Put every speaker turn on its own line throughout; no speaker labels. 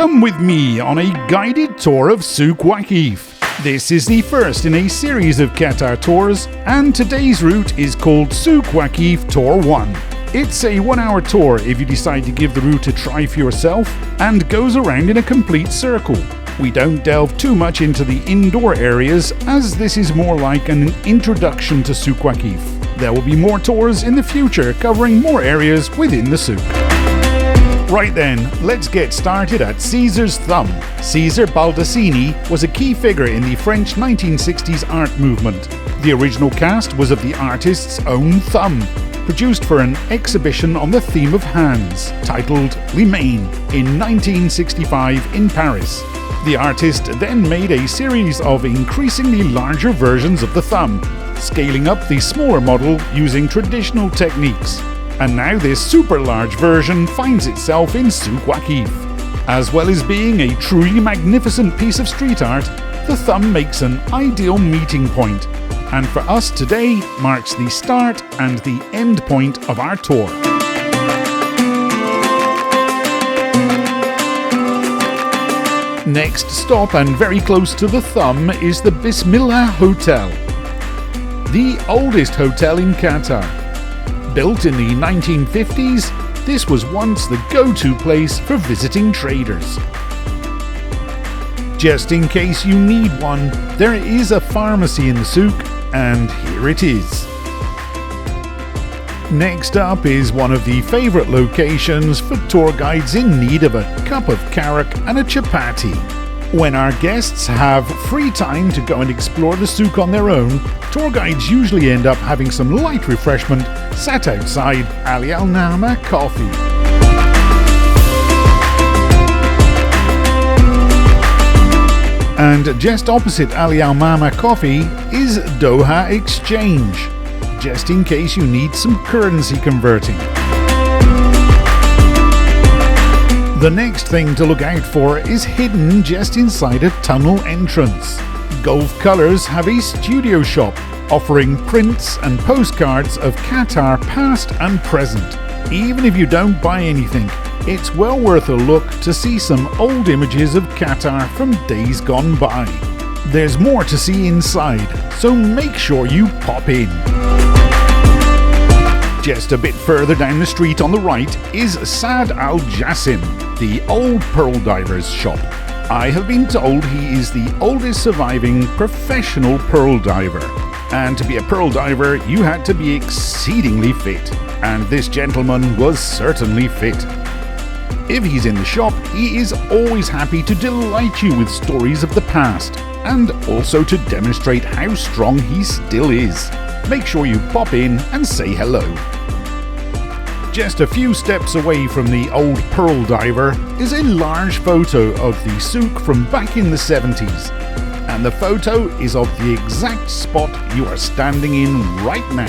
Come with me on a guided tour of Souq Waqif. This is the first in a series of Qatar tours, and today's route is called Souq Waqif Tour 1. It's a 1-hour tour if you decide to give the route a try for yourself, and goes around in a complete circle. We don't delve too much into the indoor areas, as this is more like an introduction to Souq Waqif. There will be more tours in the future covering more areas within the souk. Right then, let's get started at César's thumb. César Baldassini was a key figure in the French 1960s art movement. The original cast was of the artist's own thumb, produced for an exhibition on the theme of hands, titled Les Mains, in 1965 in Paris. The artist then made a series of increasingly larger versions of the thumb, scaling up the smaller model using traditional techniques. And now this super large version finds itself in Souq Waqif. As well as being a truly magnificent piece of street art, the thumb makes an ideal meeting point, and for us today marks the start and the end point of our tour. Next stop, and very close to the thumb, is the Bismillah Hotel, the oldest hotel in Qatar. Built in the 1950s, this was once the go-to place for visiting traders. Just in case you need one, there is a pharmacy in the souk, and here it is. Next up is one of the favourite locations for tour guides in need of a cup of karak and a chapati. When our guests have free time to go and explore the souk on their own, tour guides usually end up having some light refreshment sat outside Naama Coffee. And just opposite Naama Coffee is Doha Exchange, just in case you need some currency converting. The next thing to look out for is hidden just inside a tunnel entrance. Gulf Colours have a studio shop offering prints and postcards of Qatar past and present. Even if you don't buy anything, it's well worth a look to see some old images of Qatar from days gone by. There's more to see inside, so make sure you pop in. Just a bit further down the street on the right is Saad Al Jassim, the old pearl diver's shop. I have been told he is the oldest surviving professional pearl diver. And to be a pearl diver, you had to be exceedingly fit. And this gentleman was certainly fit. If he's in the shop, he is always happy to delight you with stories of the past, and also to demonstrate how strong he still is. Make sure you pop in and say hello. Just a few steps away from the old pearl diver is a large photo of the souk from back in the 70s. And the photo is of the exact spot you are standing in right now.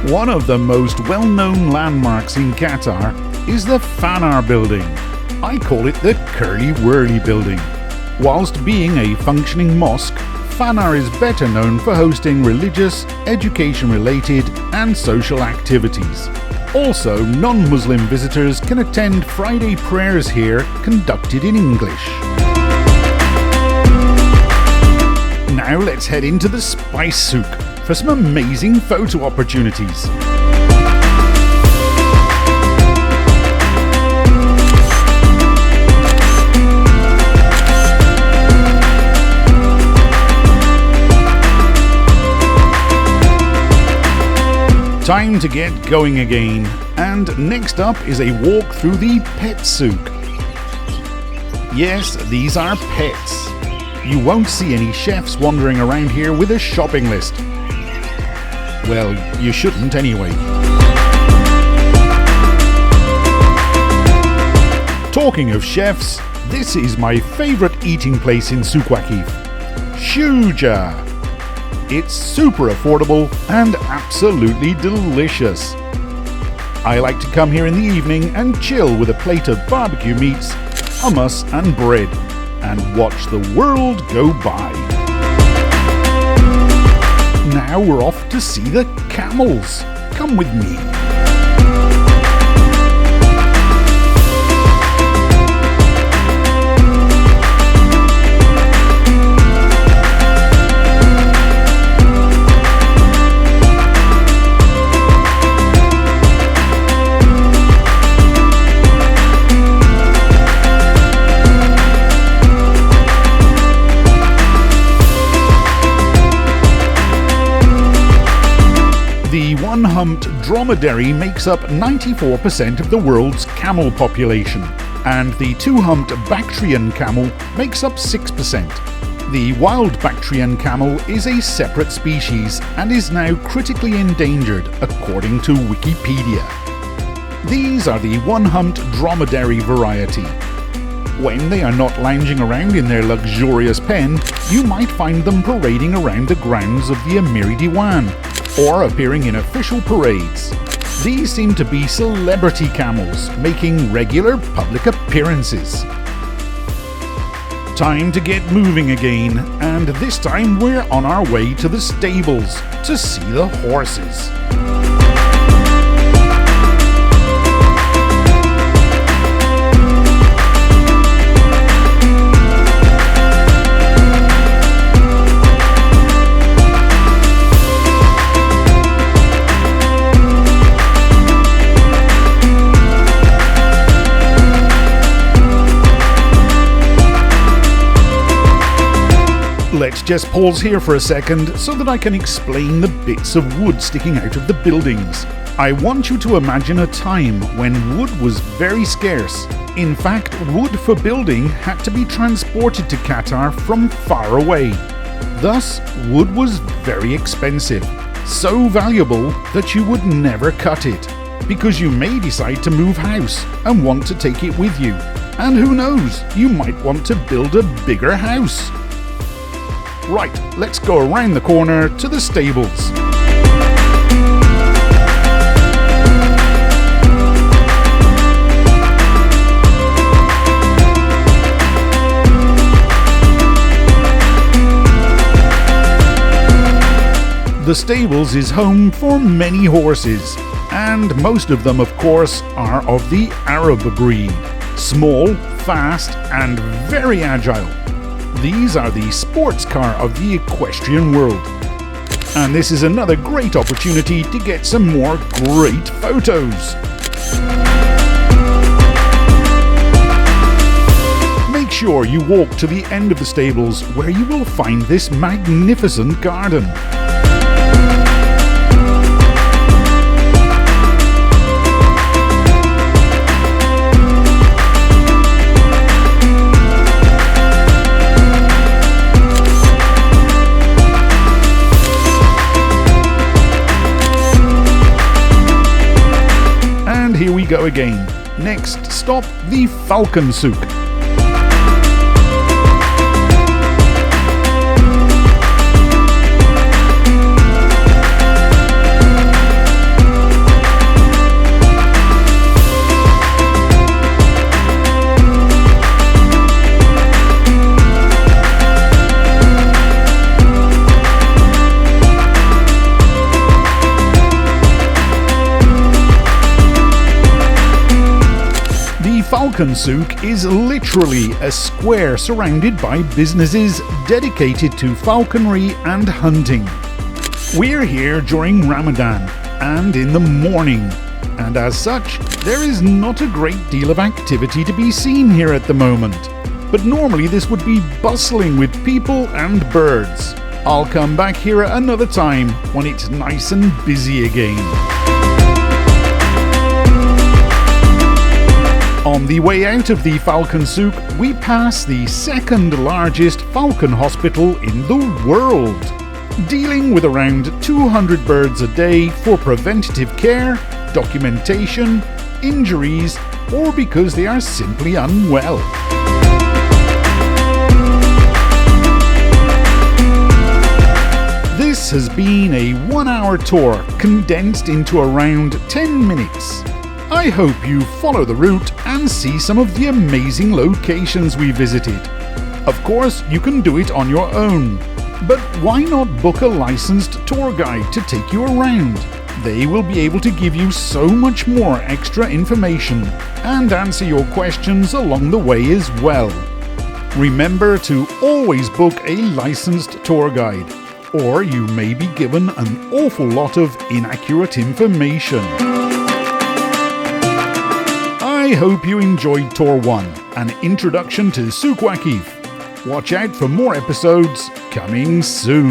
One of the most well-known landmarks in Qatar is the Fanar building. I call it the Curly Whirly building. Whilst being a functioning mosque, Fanar is better known for hosting religious, education-related and social activities. Also, non-Muslim visitors can attend Friday prayers here conducted in English. Now let's head into the Spice Souk for some amazing photo opportunities. Time to get going again, and next up is a walk through the pet souk. Yes, these are pets. You won't see any chefs wandering around here with a shopping list. Well, you shouldn't anyway. Talking of chefs, this is my favourite eating place in Souq Waqif, Shujaa. It's super affordable and absolutely delicious. I like to come here in the evening and chill with a plate of barbecue meats, hummus and bread, and watch the world go by. Now now we're off to see the camels. Come with me. The one-humped dromedary makes up 94% of the world's camel population, and the two-humped Bactrian camel makes up 6%. The wild Bactrian camel is a separate species and is now critically endangered according to Wikipedia. These are the one-humped dromedary variety. When they are not lounging around in their luxurious pen, you might find them parading around the grounds of the Amiri Diwan, or appearing in official parades. These seem to be celebrity camels, making regular public appearances. Time to get moving again, and this time we're on our way to the stables to see the horses. Let's just pause here for a second so that I can explain the bits of wood sticking out of the buildings. I want you to imagine a time when wood was very scarce. In fact, wood for building had to be transported to Qatar from far away. Thus, wood was very expensive, so valuable that you would never cut it, because you may decide to move house and want to take it with you. And who knows, you might want to build a bigger house. Right, let's go around the corner to the stables. The stables is home for many horses, and most of them, of course, are of the Arab breed. Small, fast, and very agile. These are the sports car of the equestrian world. And this is another great opportunity to get some more great photos. Make sure you walk to the end of the stables where you will find this magnificent garden. Here we go again. Next stop, the Falcon Souq. Falcon Souq is literally a square surrounded by businesses dedicated to falconry and hunting. We're here during Ramadan and in the morning, and as such, there is not a great deal of activity to be seen here at the moment. But normally this would be bustling with people and birds. I'll come back here at another time when it's nice and busy again. On the way out of the Falcon Souq, we pass the second largest Falcon Hospital in the world, dealing with around 200 birds a day for preventative care, documentation, injuries, or because they are simply unwell. This has been a 1-hour tour condensed into around 10 minutes. I hope you follow the route and see some of the amazing locations we visited. Of course, you can do it on your own. But why not book a licensed tour guide to take you around? They will be able to give you so much more extra information and answer your questions along the way as well. Remember to always book a licensed tour guide, or you may be given an awful lot of inaccurate information. I hope you enjoyed Tour 1, an introduction to Souq Waqif. Watch out for more episodes coming soon.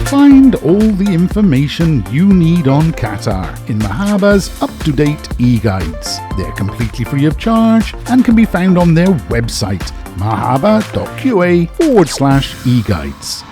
Find all the information you need on Qatar in Mahaba's up-to-date e-guides. They're completely free of charge and can be found on their website, mahaba.qa/e-guides.